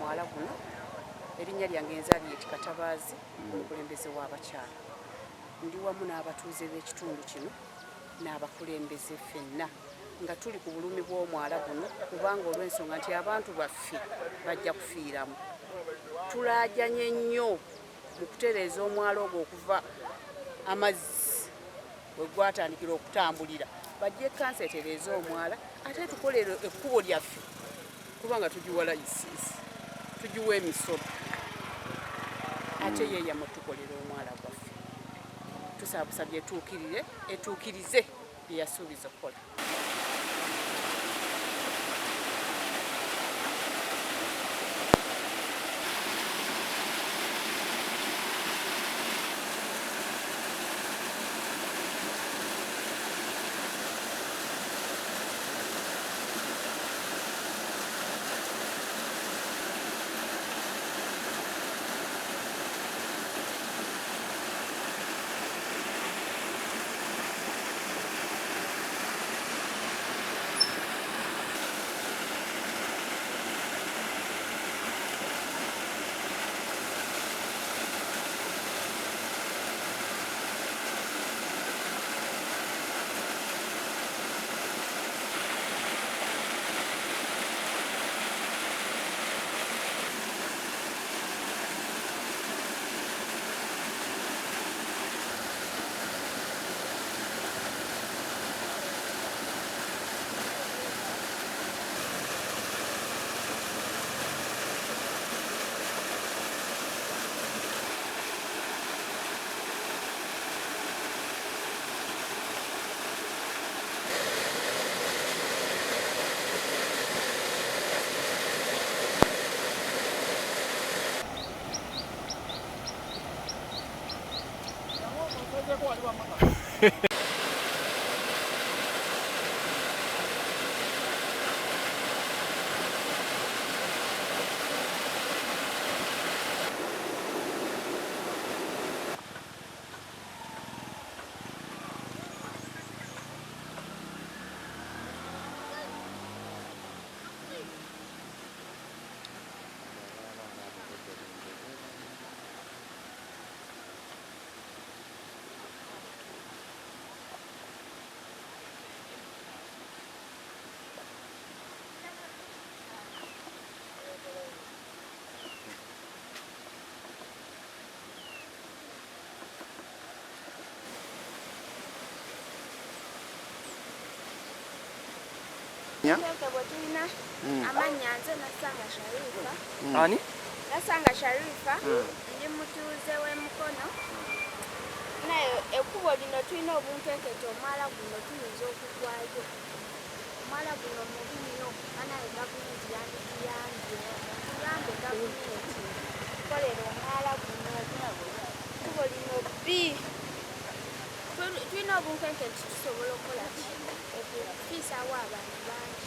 mwala guno. Erinnya lyange Nzaaliyeeti Katabaazi, omukulembeze w'abakyala. Ndi wamu n'abatuuze b'ekitundu kino n'abakulembeze ffenna nga tuli ku bulumi bw'omwala guno, kubanga olw'ensonga nti abantu baffe bajja kufiiramu. Tulaajanye nnyo mu kutereeza omwala ogwo okuva amazzi we gwatandikira okutambulira. Bajje kansa etereeze omwala ate tukolere ekkubo lyaffe, kubanga tugiwa layisiisi, tugiwa emisolo, ate yeeyama tukolera omwala gwaffe. Tusaabusabye etuukirize bye yasuubiza okukola. Amanya nze Nasanga Sharifa. Ani? Nasanga Sharifa, ndi mutuuze w'Emukono. Naye ekkubo lino tulina obunkenke omwala guno tuyinza okugwayo. Omwala guno mubi nnyo, naye gavumenti yandituyambye. Tuyambe gavumenti tukolere omwala guno. Ekkubo lino bbi. Tulina obunkenke nti tusobola okukola ki? Okufiisaawo abantu bangi.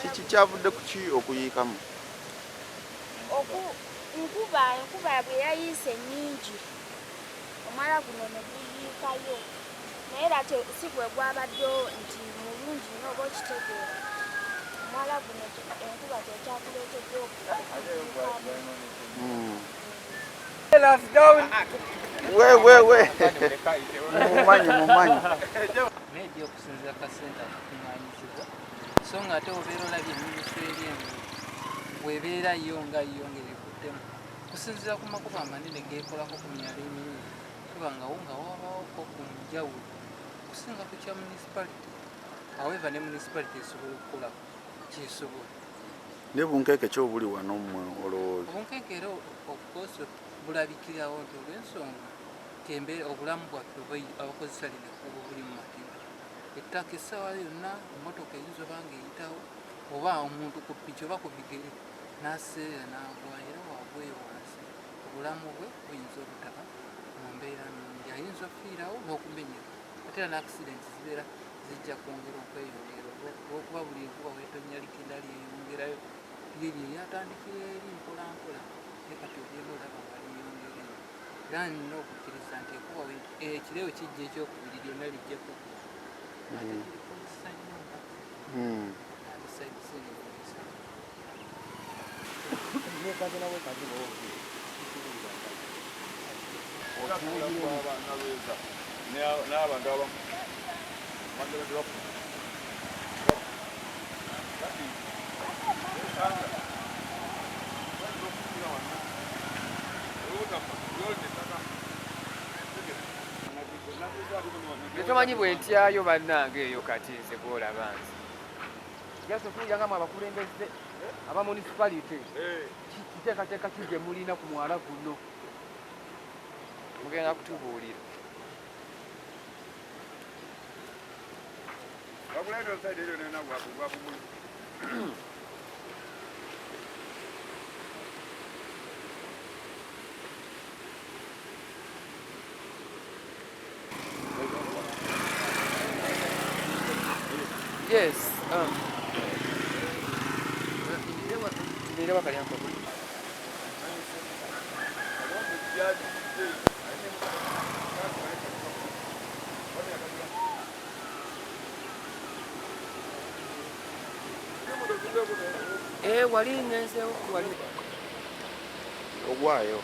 Kiki kyavudde ku ki okuyiikamu? Enkuba bwe yayiise nnyingi, omwala guno ne guyiikayo. Naye era si gwe gwabaddewo nti mulungi nnyo oba okitegeera. Omwala guno enkuba tekyaguleetedde okuyiikamu. Mumanyi. Nejja okusinziira kasente akukuŋŋaanyizibwa so nga ate obeera olabye minisitule emu bw'ebeera yo nga yongera kusinziira ku makubo amanene geekolako ku myalo emingi kubanga wabawoko ku njawulo kusinga ku kya municipality. However ne municipality esobola okukola kyesobola. Ne bunkeeke ki obuli wano mmwe olowooza? Obunkeeke era obukoso bulabikirawo nti olw'ensonga kembeera obulamu bwaffe abakozesa lino ekkubo buli mu matimba. Ettaka essaawa yonna emmotoka eyinza oba ng'eyitawo oba omuntu ku ppiki oba ku bigere n'aseera n'agwa era waagweyo wansi. Obulamu bwe buyinza obutaba mu mbeera nnungi, ayinza okufiirawo n'okumenyeka. Ate era n'accident zibeera zijja kwongera okweyongera olw'okuba buli enkuba weetonnya likinda lyeyongerayo liri eryatandikira eri mpolampola naye kati ogenda olaba nga liyongera eyo. Era nina okukkiriza nti ekkuba ekirabo kijja ekyokubiri lyonna lijja kuggwa ate kirikozesa nnyo nga Tomanyi bwe ntyayo bannange eyo kati nze gw'olaba nze gese tuuyangamu abakulembeze aba municipality kiteekateeka ki gye mulina ku mwala guno mugenda kutubuulira. Yes. Tubeere bakalyanko. Wali ngenzeewo wali. Ogwayo.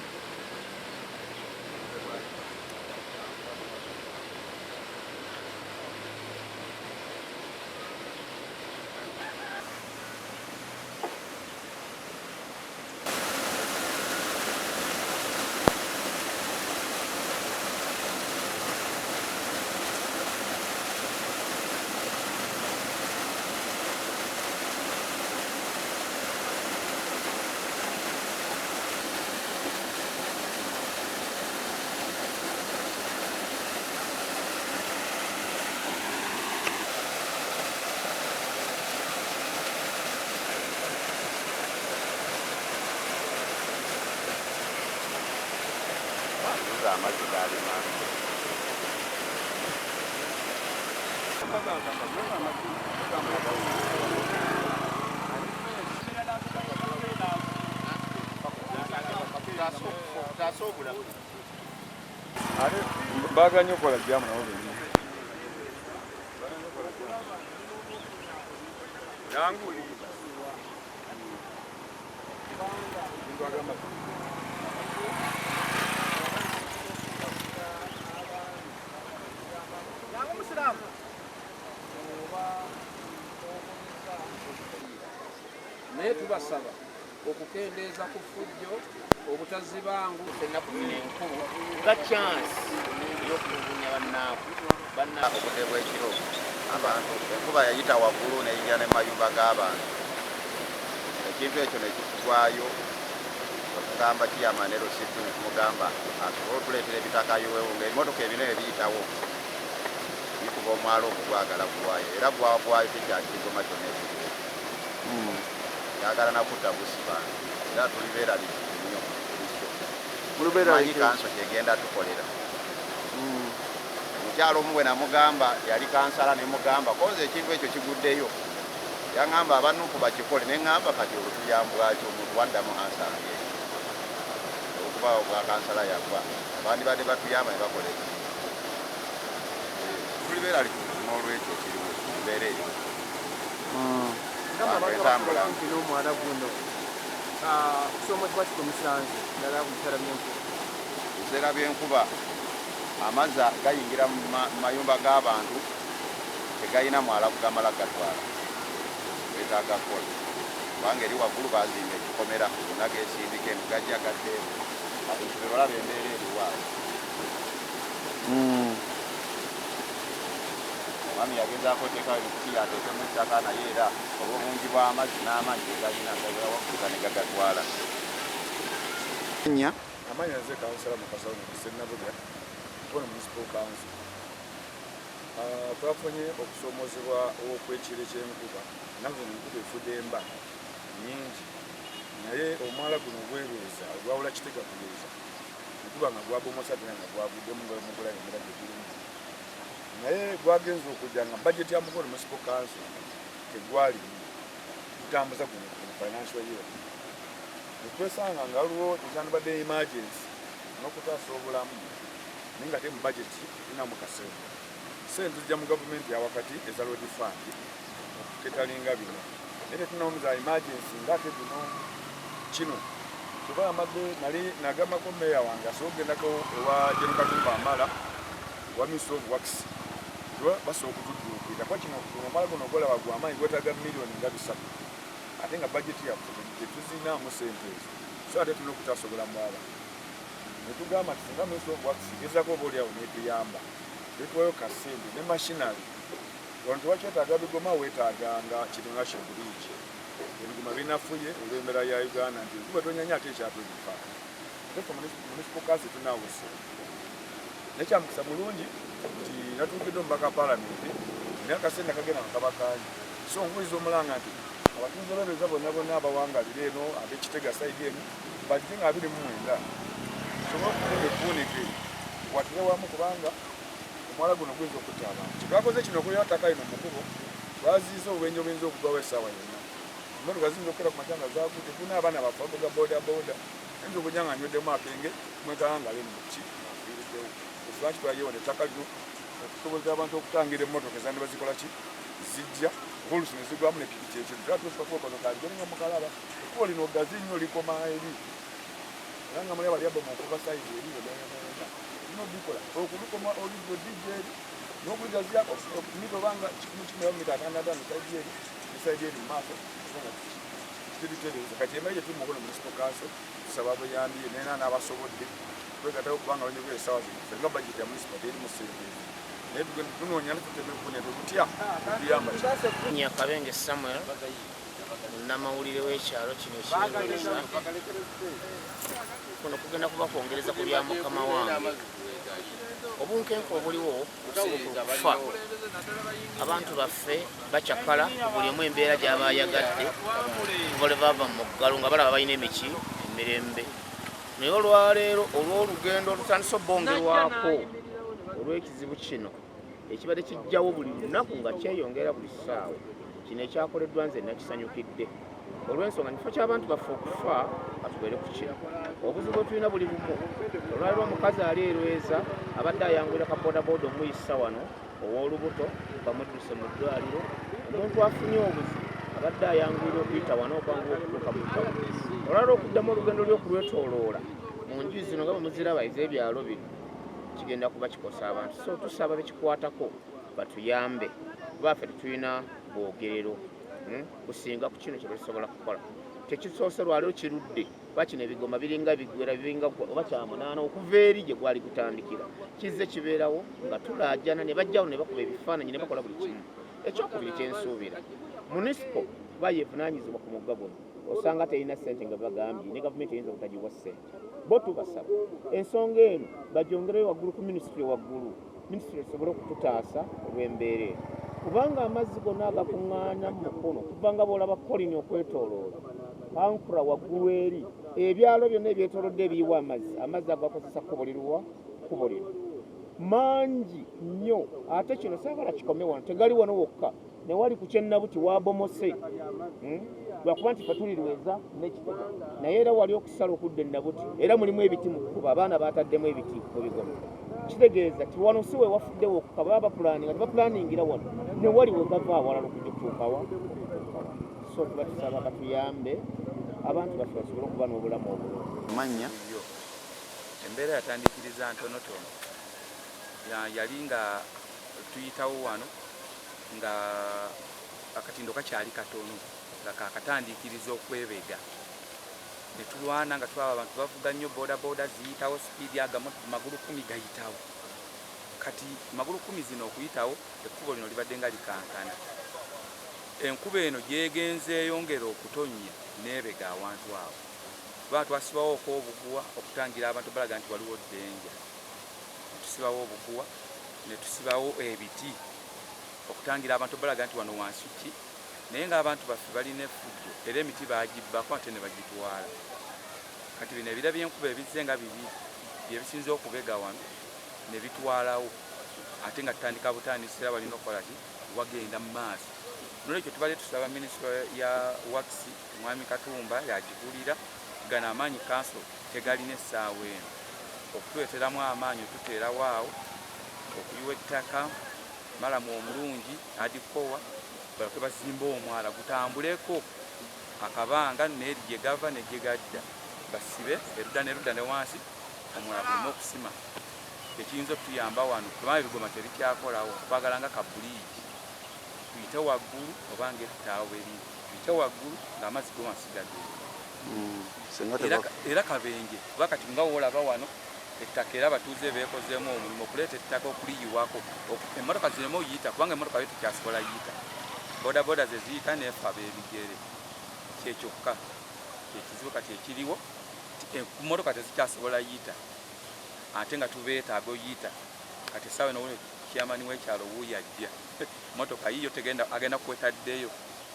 Baganya okola jamu nawo benni. Yanguli. Naye tubasaba okukendeeza ku ffujjo obutazibangu ennaku zino enkulu nga chansi ey'okulugunya bannaabwe obudde bw'ekiro abantu enkuba yayita waggulu neyingira ne mayumba g'abantu ekintu ekyo ne kitugwayo okugamba kiyamanero situ ne tumugamba asobola okuleetera ebitakayowewo ng'ebimotoka ebinene biyitawo bikuba omwalo okugwagala gulwayo era gwagwayo tekyakigoma kyonna ekiriwo yagala nakudda busiba era tulibeerabiki nnyo manyi kanso kyegenda tukolera. Omukyalo omu bwe namugamba yali kansala nemugamba koze ekintu ekyo kiguddeyo yaŋŋamba abannuku bakikole neŋŋamba kati olutuyambwaki omuntu waddamu ansala okubaawo bwa kansala yagwa abandi badde batuyamba ne bakola ekintu tulibeera n'olwekyo kiriwo mbeera eyo n'omwala guno kusomesebwa kikomusanze ddala ku biseera by'enkuba amazzi gayingira mu mayumba g'abantu tegayina mwala kugamala gatwala betaaga kukola kubanga eri waggulu bazimba ekikomera gonna gesindika gajja gaddeemu abantu bebalaba embeera eriwaawo. Mwami yagezaako teekawo ebikuti ateekemu ettaka naye era obulungi bw'amazzi n'amazzi gayina gawakuza ne gagatwala. Amanya nze kansala Mukasa Nabuga mpona municipal council. Twafunye okusoomozebwa okw'ekiro ky'enkuba nazo enkuba efudde emba nnyingi naye omwala guno ogwebeeza ogwawula Kitega kubeeza enkuba nga gwabomosa tena nga gwavuddemu nga mugula emirage girimu naye gwagenza okujja nga budget ya Mukono municipal council tegwali kutambuza guno ku financial year. Twesanga nga waliwo ekyandibadde emergency n'okutaasa obulamu naye nga te mu budget inamu kasente sente zijja mu gavumenti ya wakati eza road fund ketalinga bino naye tetunoomuza emergency ngate bino kino kuba amadde nali nagamako meya wange asobola okugendako ewa Jeno Katumba Amala wa Ministry of Works basobola okutudduukirira kuba kino omala guno ogolaba gw'amaanyi gwetaaga miliyoni nga 3 ate nga budget yaffe tetuzinaamu sente ezo so ate tulina okutasobola mu aba netugamba nti singa Ministry of Works gezaako oba oliawo netuyamba betuwayo kasente ne machinery wano tewakyetaaga bigoma weetaaga nga kitunashe bridge ebigoma binafuye olw'embeera ya Uganda nti kuba tonyanya ate ekyatwebifa tefe municipal council tunawuse nekyamukisa mulungi nti natuukidde omubaka palamenti naye akasente kagenda nkabakanye so nkuliza omulanga nti abatuuze b'ebeeza bonna bonna abawangalira eno ab'ekitega saidi eno bajje nga 29 sobola okutega efuunike kwatire wamu kubanga omwala guno guyinza okutta abantu kyetwakoze kino okuleera ttaka lino mukubo baziiza obubenje obuyinza okugwawo essaawa yonna emmotoka ziyinza okukola ku makyanga zaakute tulina abaana baffe avuga bodaboda ayinza okujja nga nywedemu akenge mwekangala eno muki afiiriddewo lwaki twayewona ettaka lino okusobozesa abantu okutangira emmotoka ezandi bazikola ki zijja oba olusi ne zigwamu ne pikiti ekyo tuatuukakuokonokaaligerenga mukalaba ekkubo lino gazi nnyo likoma eri era nga muli abali abama okuva sayidi eri wedayamaenda lino bikola okulukoma oliddo dijja eri n'okuligaziako mita obanga 1 mita 65 sayidi eri ne sayidi eri mu maaso kiritereza kati emere gye tuli mukono municipal council tusaba abuyambi nena n'abasobodde twegatayo okubanga abanyagula essaawa zino fenga budget ya municipal teri mu sente naye tunoonya tutemekune tutya tuyamba Nyakabenge Samuel munnamawulire w'ekyalo kino ekiyinza kuno kugenda kuba kwongereza ku bya mukama wange obunkenke obuliwo busobola okufa abantu baffe bakyakala bulimu embeera gy'abayagadde kuba lwe bava mu ggalo nga balaba balina emiki emirembe naye olwaleero olw'olugendo olutandise obbongerwako olw'ekizibu kino ekibadde kijjawo buli lunaku nga kyeyongera buli ssaawa kino ekyakoleddwa nze nakisanyukidde olw'ensonga kifo ky'abantu baffe okufa atubeere ku kino obuzibu tulina buli bumu olwaliro omukazi ali erweza abadde ayangulira kabodaboda omuyisa wano ow'olubuto bamudduse mu ddwaliro omuntu afunye obuzibu abadde ayangulira okuyita wano okwanguwa okutuuka mu ddwaliro olwaliro okuddamu olugendo lw'okulwetooloola mu nju zino nga bamuziraba ez'ebyalo bino kigenda kuba kikosa abantu so tusaba bekikwatako batuyambe kuba ffe tetulina bwogerero kusinga ku kino kyebasobola kukola tekisoose lwaliro kirudde kuba kino ebigoma biringa bigwera biringa oba kyamunaana okuva eri gye gwali kutandikira kizze kibeerawo nga tulaajana ne bajjawo ne bakuba ebifaananyi ne bakola buli kimu ekyokubiri kyensuubira municipal kuba yeevunaanyizibwa ku mugga guno osanga terina ssente nga bagambye ne gavumenti eyinza obutagiwa ssente bo tubasaba ensonga eno bagyongereyo waggulu ku minisitule waggulu minisitule esobole okututaasa olw'embeera eno kubanga amazzi gonna agakuŋŋaanya mu mukono kubanga boolaba kolini okwetooloola ankura waggulu eri ebyalo byonna ebyetoolodde ebiyiwa amazzi agakozesa kubulirirwa kubulira mangi nnyo ate kino saagala kikome wano tegali wano wokka newali ku kyennabuti wabomose lwakuba nti fatulirweza n'ekitega naye era wali okusala okudda ennabuti era mulimu ebiti mu kkuba abaana bataddemu ebiti mu bigoma kitegeeza ti wano si we wafudde wokka baba bapulaninga tebapulaningira wano newali we gava awalala okujja okutuukawa so tuba tusaba batuyambe abantu baffe basobole okuba n'obulamu obulungi mannya embeera yatandikiriza ntonotono yali nga tuyitawo wano nga akatindo kakyali katono nga kakatandikiriza okwebega netulwana nga twaba abantu bavuga nnyo bodaboda ziyitawo sipiidi agamu magulu 10 gayitawo kati magulu 10 zino okuyitawo ekkubo lino libadde nga likankana enkuba eno gyegenze eyongera okutonnya nebega awantu awo kuba twasibawo obuguwa okutangira abantu balaga nti waliwo ddenja tusibawo obuguwa netusibawo ebiti okutangira abantu balaga nti wano wansi ki naye ng'abantu baffe balina effujjo era emiti bagibbako ate ne bagitwala kati bino ebira by'enkuba ebizze nga bibiri byebisinza okubega wano ne bitwalawo ate nga tutandika butandisira balina okukola ki wagenda mu maaso nolwekyo tubadde tusaba minisitule ya wakisi mwami Katumba yagigulira gana amaanyi kanso tegalina essaawa eno okutuleteramu amaanyi otuteerawaawo okuyiwa ettaka malamu omulungi adikowa balyoke bazimba omwala gutambuleko akabanga n'eri gye gava ne gye gadda basibe erudda n'erudda ne wansi omwala guleme okusima ekiyinza okutuyamba wano kubanga ebigoma tebikyakolawo twagala nga kabuliigi tuyite waggulu oba ngaettaawo eri tuyite waggulu ng'amazzi go wansi gagenda era kabenje kuba kati nga woolaba wano ettaka era abatuuze beekozeemu omulimu okuleeta ettaka okuliyiwako emmotoka zireme oyiyita kubanga emmotoka yo tekyasobola yiyita bodaboda ze ziyita neefa beebigere kyekyokka ekizibu kati ekiriwo emmotoka tezikyasobola yiyita ate nga tubeetaaga oyiyita kati essaawa eno kyamani w'ekyalo wuuyo ajja emmotoka yiyo agenda kwetaddeyo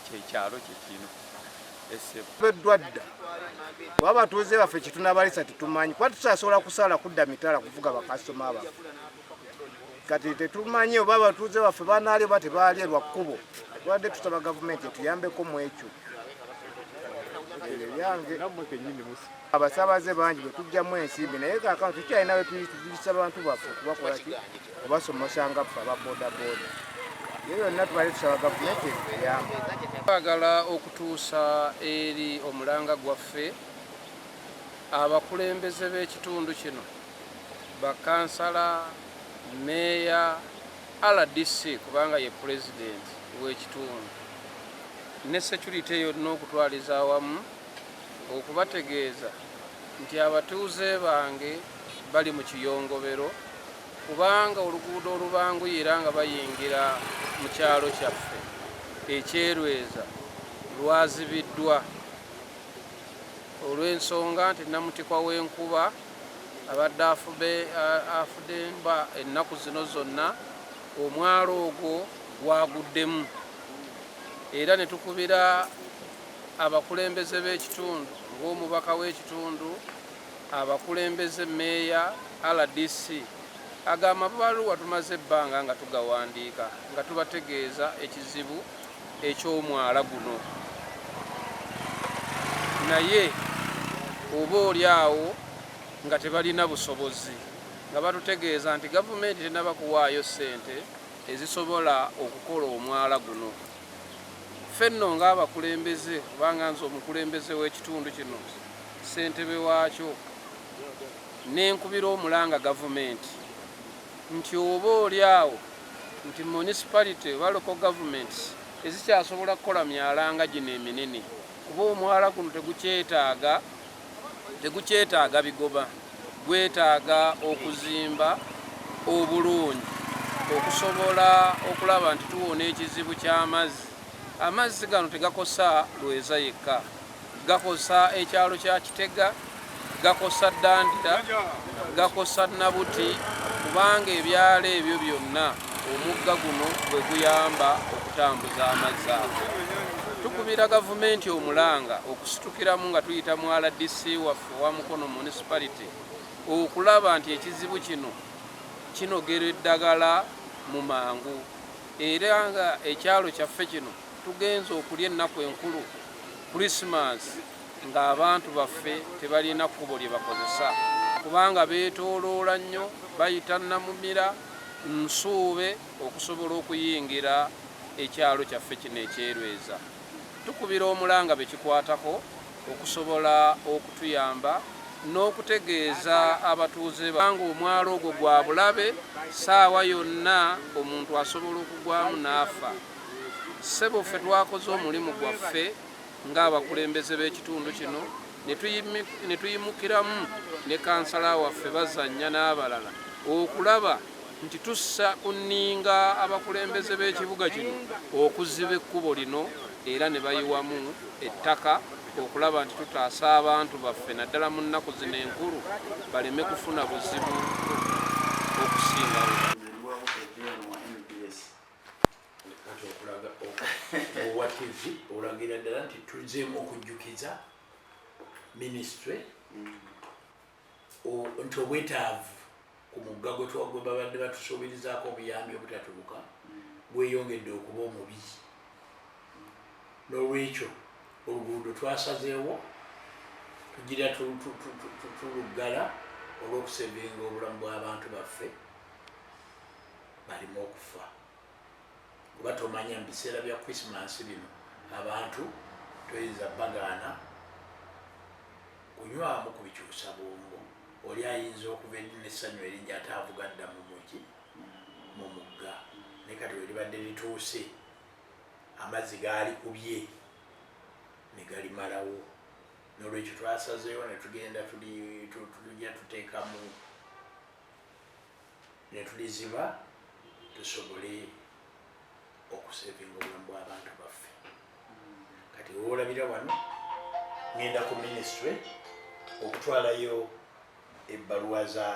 kyekyalo kyekino beddwadda kuba batuuze baffe kitunabalisa tetumanyi kuba tusasobola kusala kudda mitala kuvuga bakasitoma baffe kati tetumanyi oba abatuuze baffe banaali oba tebaali lwa kkubo twadde tusaba gavumenti etuyambeko mu ekyo ebyange abasaabaze bangi betujjamu ensimbi naye kaakano tukyalina betuyisa bantu baffe okubakolaki obasomesa nga ffe ababodaboda ye byonna tubale tusaba gavumenti etuyambe. Twagala okutuusa eri omulanga gwaffe abakulembeze b'ekitundu kino bakansala meeya RDC kubanga ye pulezidenti w'ekitundu ne security yonna okutwaliza awamu okubategeeza nti abatuuze bange bali mu kiyongobero kubanga oluguudo olubanguyira nga bayingira mu kyalo kyaffe ekyerweza lwazibiddwa olw'ensonga nti Namutikwa w'enkuba abadde afudde mba ennaku zino zonna omwalo ogwo gwaguddemu era ne tukubira abakulembeze b'ekitundu ng'omubaka w'ekitundu abakulembeze meeya RDC agamba amabaluwa tumaze ebbanga nga tugawandiika nga tubategeeza ekizibu eky'omwala guno naye oba oli awo nga tebalina busobozi nga batutegeeza nti gavumenti tenaba kuwaayo ssente ezisobola okukola omwala guno. Ffenno ng'abakulembeze kubanga nze omukulembeze w'ekitundu kino ssentebe waakyo n'enkubira omulanga gavumenti nti oba oli awo nti municipality oba local government ezikyasobola kukola myalanga gino eminene kuba omwala guno tegukyetaaga bigoba gwetaaga okuzimba obulungi okusobola okulaba nti tuwona ekizibu ky'amazzi. Amazzi gano tegakosa Lweza yekka, gakosa ekyalo kya Kitega, gakosa Dandira, gakosa Nabuti kubanga ebyalo ebyo byonna omugga guno gwe guyamba okutambuza amazzi ago. Tukubira gavumenti omulanga okusitukiramu nga tuyita mu RDC waffe wa Mukono municipality okulaba nti ekizibu kino kinogera eddagala mu mangu era nga ekyalo kyaffe kino tugenza okulya ennaku enkulu Christmas ng'abantu baffe tebalina kkubo lye bakozesa kubanga beetooloola nnyo bayita Namumira Nsuube okusobola okuyingira ekyalo kyaffe kino ekyerweza. Tukubira omulanga bekikwatako okusobola okutuyamba n'okutegeeza abatuuze banga omwalo ogwo gwa bulabe saawa yonna omuntu asobola okugwamu n'afa. Ssebo ffe twakoze omulimu gwaffe ng'abakulembeze b'ekitundu kino ne tuyimukiramu ne kansala waffe bazannya n'abalala okulaba nti tussa kunninga abakulembeze b'ekibuga kino okuziba ekkubo lino era ne bayiwamu ettaka okulaba nti tutaasa abantu baffe naddala mu nnaku zino enkulu baleme kufuna buzibu okusingawo. Owatizi olagira ddala nti tuzeemu okujjukiza minisitule nti obwetaavu ku mugga gwe babadde batusuubirizaako obuyambi obutatuuka gweyongedde okuba omubi. N'olwekyo oluguudo twasazeewo tugira tuluggala olw'okusebenga obulamu bw'abantu baffe balimu okufa. kuba tomanya mu biseera bya Christmas bino abantu toyinza bagaana kunywamu ku bikyusa bwongo. Oli ayinza okuva n'essanyu eringi ate avuga dda mu mugi mu mugga ne kati we libadde lituuse amazzi gaalikubye ne galimalawo. N'olwekyo twasazeewo ne tugenda tujja tuteekamu ne tuliziba tusobole okusevinga obulamu bw'abantu baffe. Kati woolabira wano ngenda ku ministry okutwalayo ebbaluwa za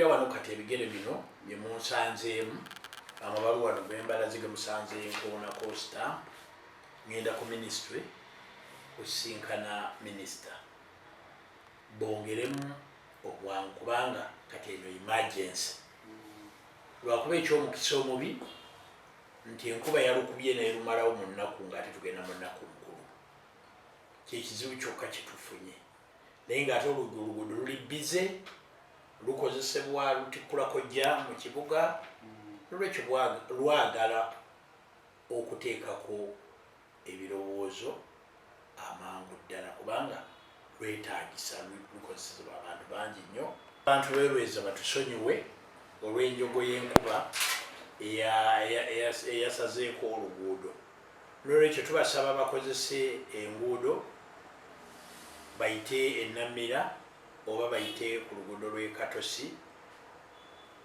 wano. Kati ebigere bino bye munsanzeemu, amabaluwa no bembalazi ge musanzeenkoonako stamp. Ngenda ku ministry kusisinkana minisita bongeremu obwangu kubanga kati eno emergency lwakuba ekyomukisa omubi nti enkuba yalukubye nerumalawo mu nnaku ng'ate tugenda mu nnaku nkulu. Kyekizibu kyokka kyetufunye naye ng'ate oluguudo luli bize lukozesebwa lutikkulako jja mu kibuga. Nolwekyo lwagala okuteekako ebirowoozo amangu ddala kubanga lwetaagisa lukozesebwa abantu bangi nnyo. Abantu beerweza batusonyiwe olw'enjogo y'enkuba eyasazeeko oluguudo. Nolwekyo tubasaba bakozese enguudo bayite ennamira oba bayite ku luguudo lw'e Katosi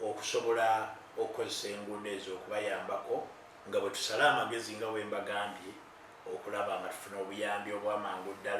okusobola okukozesa enguudo ezo okubayambako nga bwe tusala amagezi nga bwe mbagambye okulaba nga tufuna obuyambi obw'amangu ddala.